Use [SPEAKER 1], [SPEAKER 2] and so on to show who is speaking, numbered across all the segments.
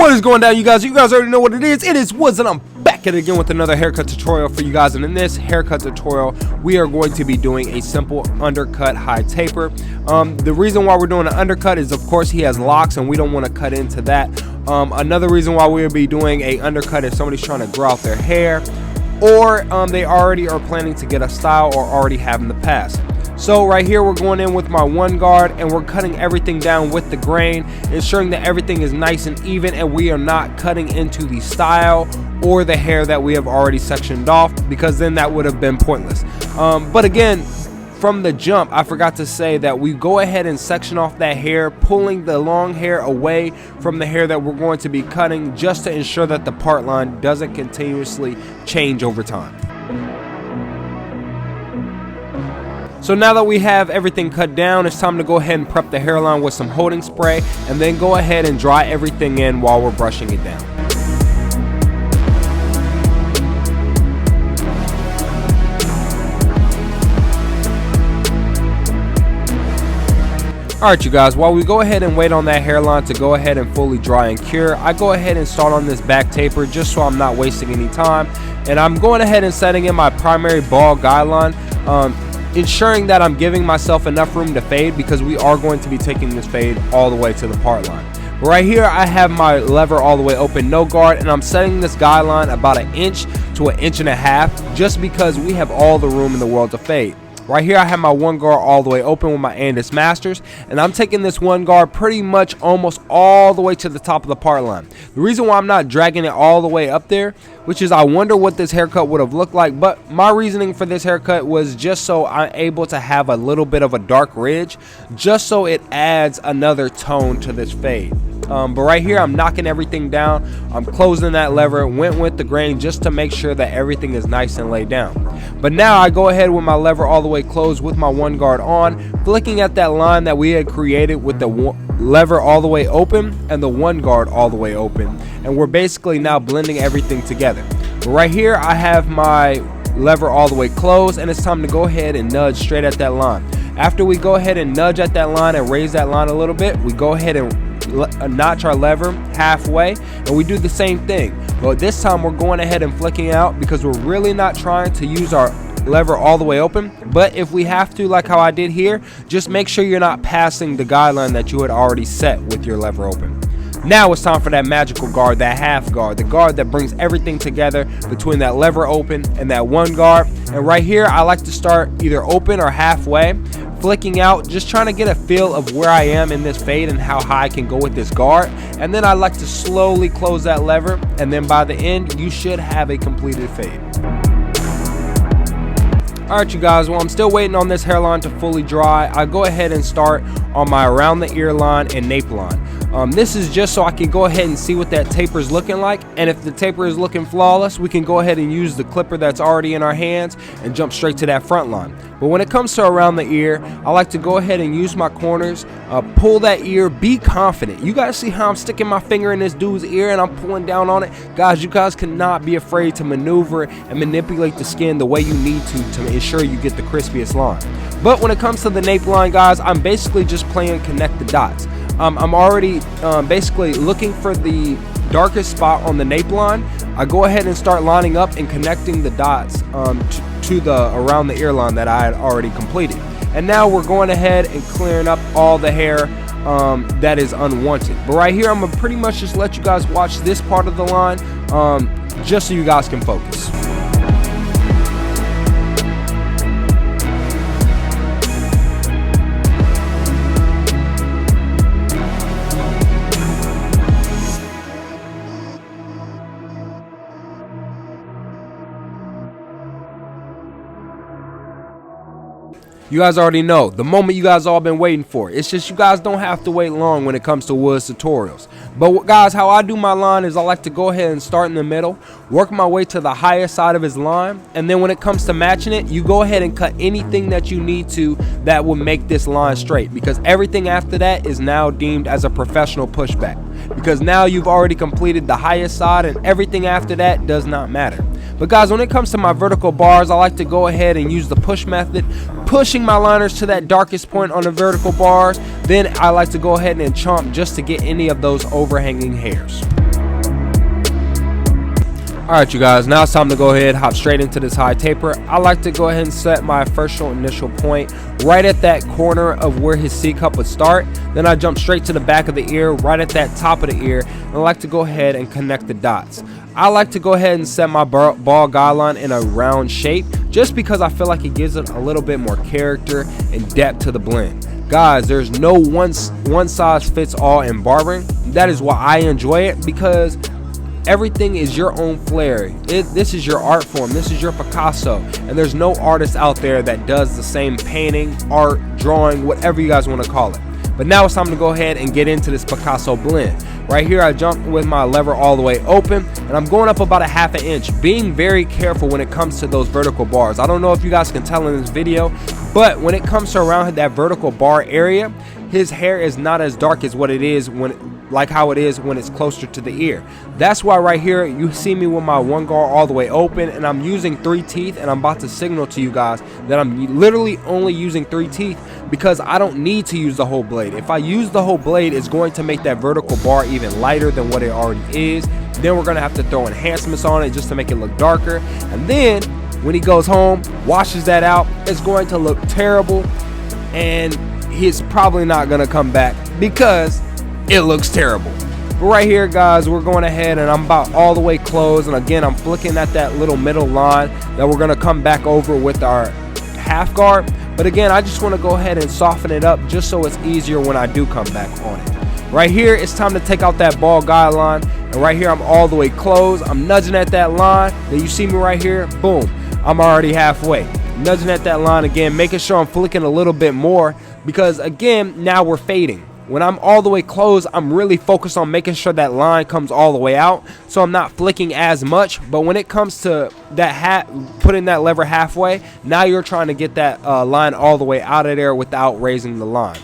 [SPEAKER 1] What is going down, you guys? You guys already know what it is. It is Woods, and I'm back at it again with another haircut tutorial for you guys. And in this haircut tutorial, we are going to be doing a simple undercut high taper. The reason why we're doing an undercut is, of course, he has locks, and we don't want to cut into that. Another reason why we'll be doing a undercut is somebody's trying to grow out their hair, or they already are planning to get a style or already have in the past. So right here we're going in with my one guard, and we're cutting everything down with the grain, ensuring that everything is nice and even, and we are not cutting into the style or the hair that we have already sectioned off, because then that would have been pointless. But again, from the jump, I forgot to say that we go ahead and section off that hair, pulling the long hair away from the hair that we're going to be cutting, just to ensure that the part line doesn't continuously change over time. So now that we have everything cut down, it's time to go ahead and prep the hairline with some holding spray, and then go ahead and dry everything in while we're brushing it down. Alright, you guys, while we go ahead and wait on that hairline to go ahead and fully dry and cure, I go ahead and start on this back taper just so I'm not wasting any time. And I'm going ahead and setting in my primary ball guideline, ensuring that I'm giving myself enough room to fade, because we are going to be taking this fade all the way to the part line. But right here I have my lever all the way open, no guard, and I'm setting this guideline about 1 inch to 1.5 inches, just because we have all the room in the world to fade. Right here I have my one guard all the way open with my Andis Masters, and I'm taking this one guard pretty much almost all the way to the top of the part line. The reason why I'm not dragging it all the way up there, which is I wonder what this haircut would have looked like, but my reasoning for this haircut was just so I'm able to have a little bit of a dark ridge, just so it adds another tone to this fade. But right here I'm knocking everything down, I'm closing that lever, went with the grain just to make sure that everything is nice and laid down. But now I go ahead with my lever all the way closed with my one guard on, flicking at that line that we had created with the lever all the way open and the one guard all the way open, and we're basically now blending everything together. But right here I have my lever all the way closed, and it's time to go ahead and nudge straight at that line. After we go ahead and nudge at that line and raise that line a little bit, we go ahead and notch our lever halfway, and we do the same thing, but this time we're going ahead and flicking out, because we're really not trying to use our lever all the way open. But if we have to, like how I did here, just make sure you're not passing the guideline that you had already set with your lever open. Now it's time for that magical guard, that half guard, the guard that brings everything together between that lever open and that one guard. And right here I like to start either open or halfway, flicking out, just trying to get a feel of where I am in this fade and how high I can go with this guard. And then I like to slowly close that lever, and then by the end you should have a completed fade. Alright, you guys, while I'm still waiting on this hairline to fully dry, I go ahead and start on my around the ear line and nape line. This is just so I can go ahead and see what that taper is looking like, and if the taper is looking flawless, we can go ahead and use the clipper that's already in our hands and jump straight to that front line. But when it comes to around the ear, I like to go ahead and use my corners, pull that ear, be confident. You guys see how I'm sticking my finger in this dude's ear and I'm pulling down on it? Guys, you guys cannot be afraid to maneuver and manipulate the skin the way you need to ensure you get the crispiest line. But when it comes to the nape line, guys, I'm basically just playing connect the dots. I'm already basically looking for the darkest spot on the nape line. I go ahead and start lining up and connecting the dots to the around the ear line that I had already completed. And now we're going ahead and clearing up all the hair that is unwanted. But right here I'm gonna pretty much just let you guys watch this part of the line, just so you guys can focus. You guys already know, the moment you guys all been waiting for. It's just you guys don't have to wait long when it comes to Woods tutorials. But guys, how I do my line is I like to go ahead and start in the middle, work my way to the highest side of his line, and then when it comes to matching it, you go ahead and cut anything that you need to that will make this line straight, because everything after that is now deemed as a professional pushback, because now you've already completed the highest side and everything after that does not matter. But guys, when it comes to my vertical bars, I like to go ahead and use the push method, pushing my liners to that darkest point on the vertical bars. Then I like to go ahead and chomp just to get any of those overhanging hairs. Alright you guys, now it's time to go ahead, hop straight into this high taper. I like to go ahead and set my first initial point right at that corner of where his C cup would start. Then I jump straight to the back of the ear, right at that top of the ear, and I like to go ahead and connect the dots. I like to go ahead and set my ball guideline in a round shape just because I feel like it gives it a little bit more character and depth to the blend. Guys, there's no one size fits all in barbering. That is why I enjoy it, because everything is your own flair. This is your art form. This is your Picasso. And there's no artist out there that does the same painting, art, drawing, whatever you guys want to call it. But now it's time to go ahead and get into this Picasso blend. Right here, I jump with my lever all the way open, and I'm going up about a ½ an inch, being very careful when it comes to those vertical bars. I don't know if you guys can tell in this video, but when it comes to around that vertical bar area, his hair is not as dark as what it is like how it is when it's closer to the ear. That's why right here you see me with my one guard all the way open, and I'm using 3 teeth, and I'm about to signal to you guys that I'm literally only using 3 teeth because I don't need to use the whole blade. If I use the whole blade, it's going to make that vertical bar even lighter than what it already is. Then we're gonna have to throw enhancements on it just to make it look darker, and then when he goes home, washes that out, it's going to look terrible, and he's probably not gonna come back because it looks terrible. But right here guys, we're going ahead and I'm about all the way closed, and again I'm flicking at that little middle line that we're going to come back over with our half guard. But again, I just want to go ahead and soften it up just so it's easier when I do come back on it. Right here, it's time to take out that ball guideline, and right here I'm all the way closed. I'm nudging at that line. Then you see me right here, boom, I'm already halfway. Nudging at that line again, making sure I'm flicking a little bit more, because again, now we're fading. When I'm all the way closed, I'm really focused on making sure that line comes all the way out, so I'm not flicking as much. But when it comes to that putting that lever halfway, now you're trying to get that line all the way out of there without raising the line.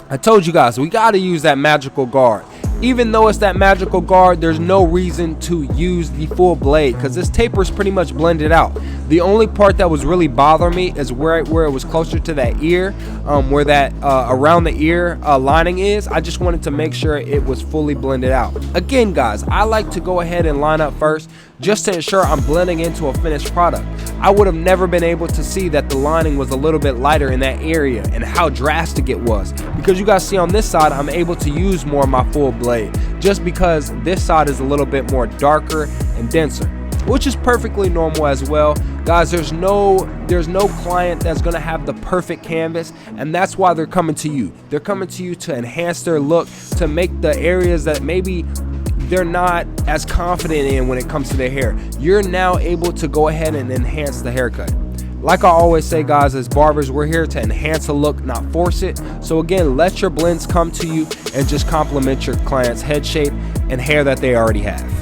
[SPEAKER 1] I told you guys, we got to use that magical guard. Even though it's that magical guard, there's no reason to use the full blade because this taper is pretty much blended out. The only part that was really bothering me is where it was closer to that ear, where that around the ear lining is. I just wanted to make sure it was fully blended out. Again guys, I like to go ahead and line up first just to ensure I'm blending into a finished product. I would have never been able to see that the lining was a little bit lighter in that area and how drastic it was, because you guys see on this side I'm able to use more of my full blade just because this side is a little bit more darker and denser, which is perfectly normal as well. Guys, there's no client that's gonna have the perfect canvas, and that's why they're coming to you. They're coming to you to enhance their look, to make the areas that maybe they're not as confident in when it comes to their hair. You're now able to go ahead and enhance the haircut. Like I always say guys, as barbers, we're here to enhance a look, not force it. So again, let your blends come to you and just complement your client's head shape and hair that they already have.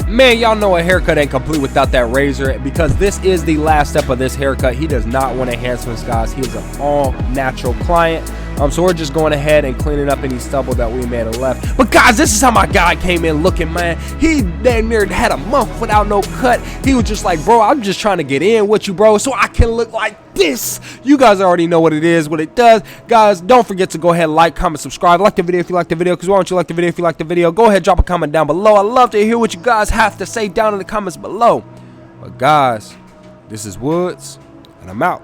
[SPEAKER 1] Man, y'all know a haircut ain't complete without that razor, because this is the last step of this haircut. He does not want enhancements, guys. He is an all natural client. So we're just going ahead and cleaning up any stubble that we may have left. But guys, this is how my guy came in looking, man. He damn near had a month without no cut. He was just like, bro, I'm just trying to get in with you, bro, so I can look like this. You guys already know what it is, what it does. Guys, don't forget to go ahead, like, comment, subscribe. Like the video if you like the video, because why don't you like the video if you like the video? Go ahead, drop a comment down below. I love to hear what you guys have to say down in the comments below. But guys, this is Woods, and I'm out.